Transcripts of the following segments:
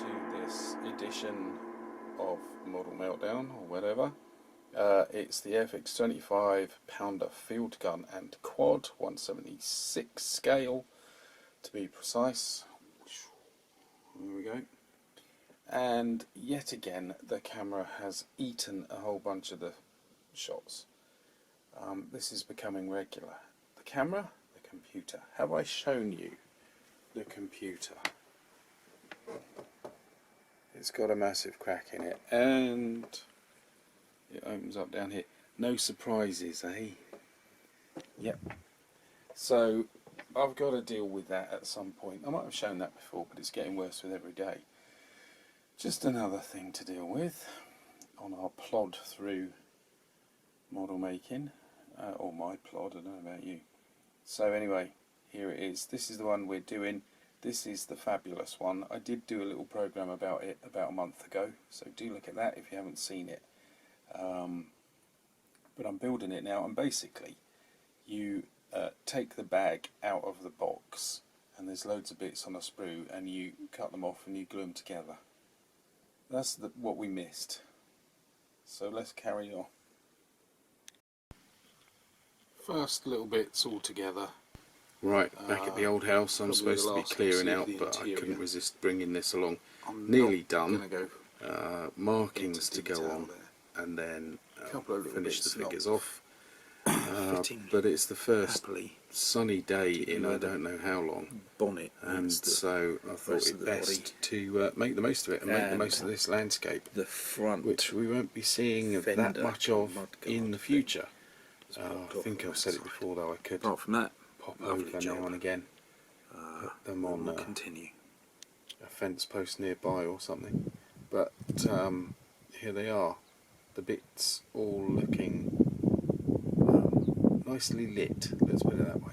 to this edition of Model Meltdown or whatever. It's the Airfix 25 pounder field gun and quad, 176 scale to be precise. There we go. And yet again the camera has eaten a whole bunch of the shots. This is becoming regular. The camera, the computer. Have I shown you the computer? It's got a massive crack in it and it opens up down here. No surprises, eh? Yep. So I've got to deal with that at some point. I might have shown that before, but it's getting worse with every day. Just another thing to deal with on our plod through model making, or my plod, I don't know about you. So anyway, here it is. This is the one we're doing. This is the fabulous one. I did do a little program about it about a month ago, so do look at that if you haven't seen it. But I'm building it now, and basically you take the bag out of the box and there's loads of bits on a sprue and you cut them off and you glue them together. That's what we missed. So let's carry on. First little bits all together. Right, back at the old house. I'm supposed to be clearing out, but I couldn't resist bringing this along. Nearly done. Markings to go on, and then finish the figures off. But it's the first sunny day in I don't know how long, and so I thought it best to make the most of it and make the most of this landscape, which we won't be seeing that much of in the future. I think I've said it before, though. I could pop over now and again, put them on a fence post nearby or something. But here they are, the bits all looking nicely lit, let's put it that way.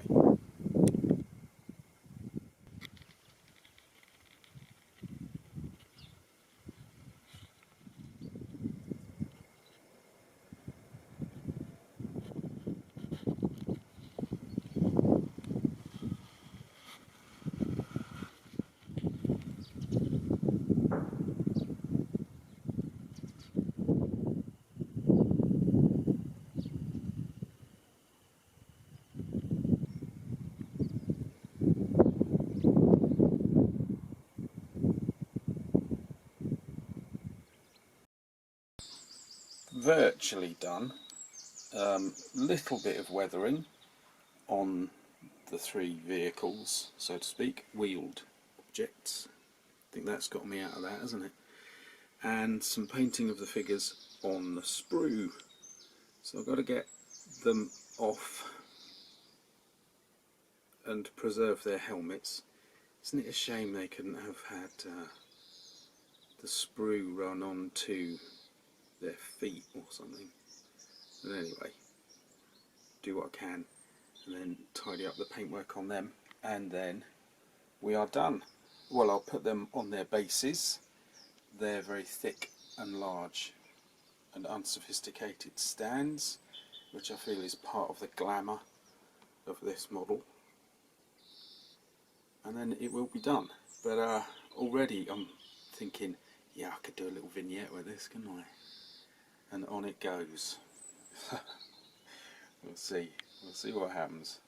Virtually done. Little bit of weathering on the three vehicles, so to speak, wheeled objects. I think that's got me out of that, hasn't it? And some painting of the figures on the sprue. So I've got to get them off and preserve their helmets. Isn't it a shame they couldn't have had the sprue run onto their feet or something? But anyway, do what I can and then tidy up the paintwork on them, and then we are done. Well, I'll put them on their bases. They're very thick and large and unsophisticated stands, which I feel is part of the glamour of this model, and then it will be done. But already I'm thinking, yeah, I could do a little vignette with this, couldn't I? And on it goes. We'll see what happens.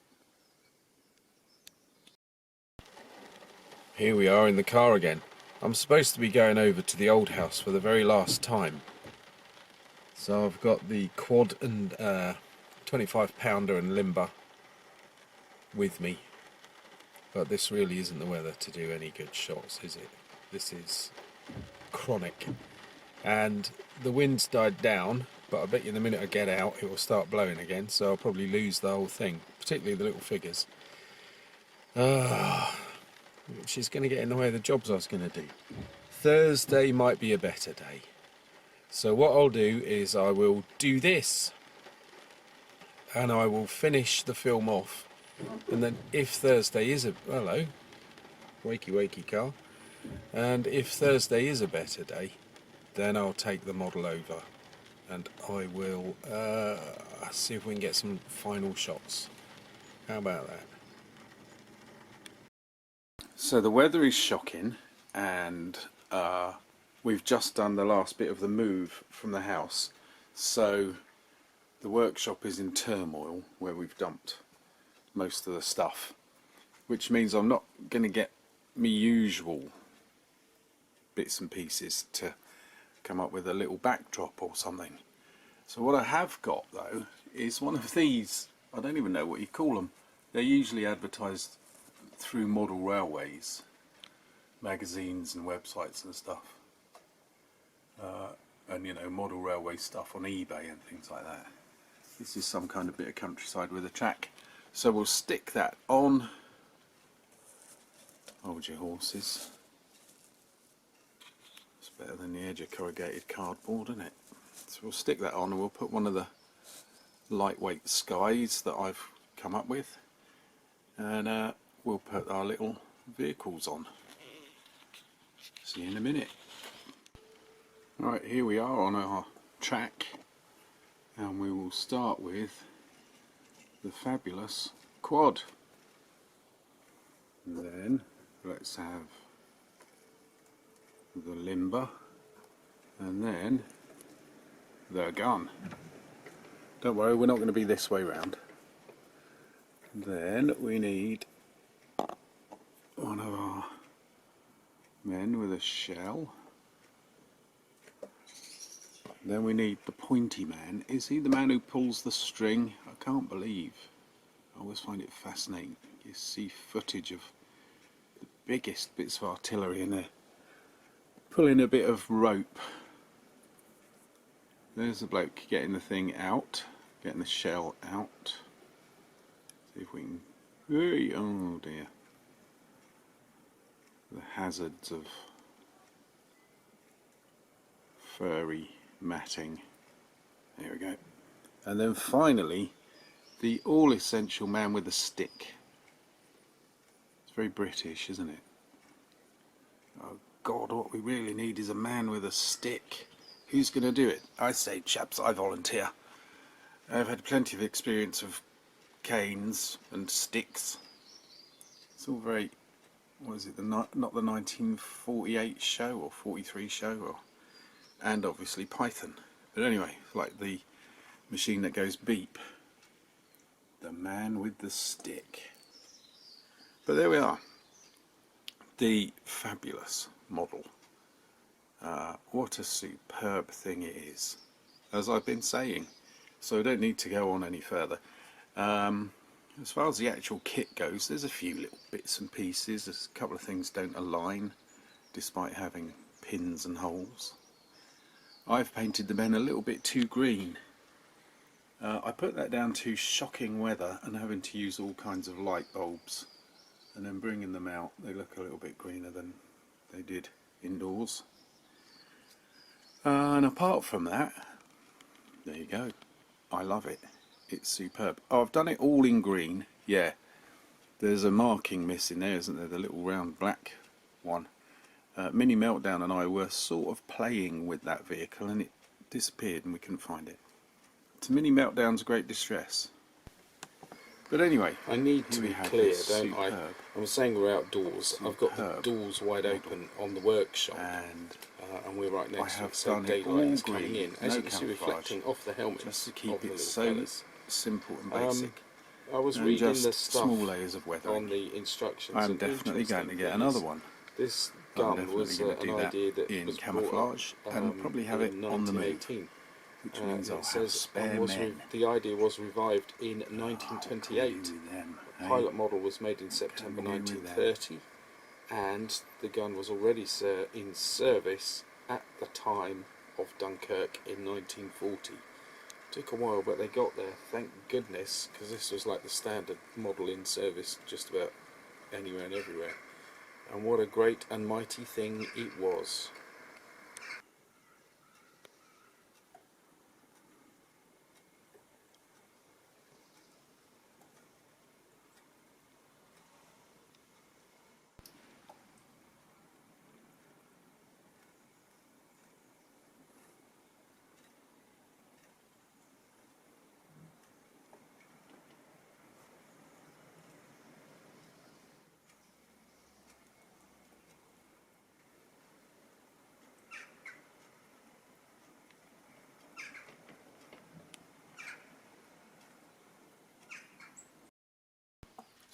Here we are in the car again. I'm supposed to be going over to the old house for the very last time. So I've got the quad and 25 pounder and limber with me. But this really isn't the weather to do any good shots, is it? This is chronic. And the wind's died down, but I bet you the minute I get out it will start blowing again, so I'll probably lose the whole thing, particularly the little figures. Which is going to get in the way of the jobs I was going to do. Thursday might be a better day. So what I'll do is I will do this, and I will finish the film off, and then if Thursday is a... hello, wakey wakey car. And if Thursday is a better day, then I'll take the model over and I will see if we can get some final shots. How about that? So the weather is shocking and we've just done the last bit of the move from the house, so the workshop is in turmoil where we've dumped most of the stuff, which means I'm not going to get me usual bits and pieces to come up with a little backdrop or something. So what I have got though is one of these, I don't even know what you call them, they're usually advertised through model railways, magazines and websites and stuff, and you know, model railway stuff on eBay and things like that. This is some kind of bit of countryside with a track, so we'll stick that on. Hold your horses. It's better than the edge of corrugated cardboard, isn't it? So we'll stick that on and we'll put one of the lightweight skies that I've come up with, and we'll put our little vehicles on. See you in a minute. Right, here we are on our track, and we will start with the fabulous quad. And then let's have the limber, and then the gun. Don't worry, we're not going to be this way round. Then we need one of our men with a shell. Then we need the pointy man. Is he the man who pulls the string? I can't believe. I always find it fascinating. You see footage of the biggest bits of artillery in there pulling a bit of rope. There's the bloke getting the thing out, getting the shell out. See if we can. Oh dear. The hazards of furry matting. There we go. And then finally, the all-essential man with a stick. It's very British, isn't it? Oh God, what we really need is a man with a stick. Who's going to do it? I say, chaps, I volunteer. I've had plenty of experience of canes and sticks. It's all very, what is it, not the 1948 show or 43 show, or, and obviously Python. But anyway, like the machine that goes beep. The man with the stick. But there we are. The fabulous model. What a superb thing it is, as I've been saying, so I don't need to go on any further. As far as the actual kit goes, there's a few little bits and pieces. There's a couple of things don't align despite having pins and holes. I've painted the men a little bit too green. I put that down to shocking weather and having to use all kinds of light bulbs, and then bringing them out they look a little bit greener than they did indoors. And apart from that, there you go. I love it. It's superb. Oh, I've done it all in green. Yeah, there's a marking missing there, isn't there? The little round black one. Mini Meltdown and I were sort of playing with that vehicle and it disappeared and we couldn't find it. To Mini Meltdown's great distress. But anyway, I need to be clear, don't I? I'm saying we're outdoors. I've got the doors wide open on the workshop, and we're right next to it, so daylight is coming in. As you can see, reflecting off the helmet, just to keep it so simple and basic. I was reading the stuff small layers of weathering. on the instructions. I'm definitely going to get another one. This gun was an idea that in was camouflage and probably have it on the move. Which means I'll have spare men. The idea was revived in 1928. The pilot model was made in September 1930, and the gun was already in service at the time of Dunkirk in 1940. Took a while, but they got there, thank goodness, because this was like the standard model in service just about anywhere and everywhere. And what a great and mighty thing it was.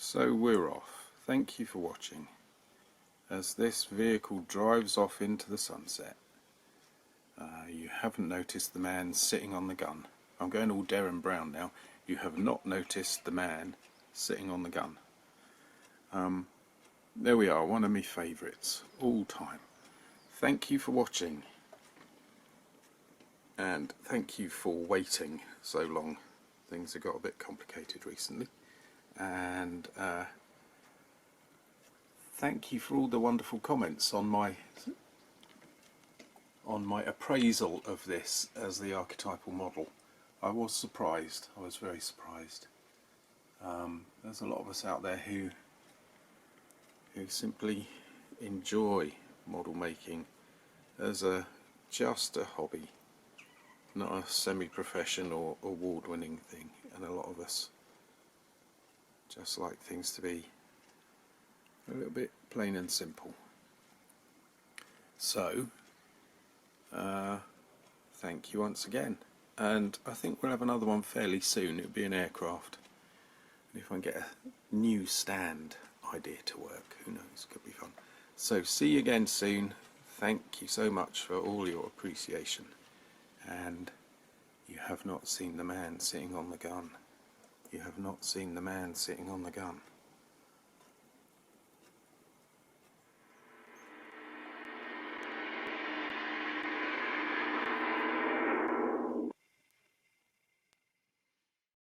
So we're off. Thank you for watching. As this vehicle drives off into the sunset, you haven't noticed the man sitting on the gun. I'm going all Darren Brown now. You have not noticed the man sitting on the gun. There we are, one of my favourites all time. Thank you for watching, and thank you for waiting so long. Things have got a bit complicated recently, and thank you for all the wonderful comments on my appraisal of this as the archetypal model. I was surprised. I was very surprised. There's a lot of us out there who simply enjoy model making as just a hobby, not a semi-profession or award-winning thing, and a lot of us just like things to be a little bit plain and simple. So thank you once again, and I think we'll have another one fairly soon. It'll be an aircraft, and if I can get a new stand idea to work, who knows, could be fun. So see you again soon. Thank you so much for all your appreciation, and you have not seen the man sitting on the gun. You have not seen the man sitting on the gun.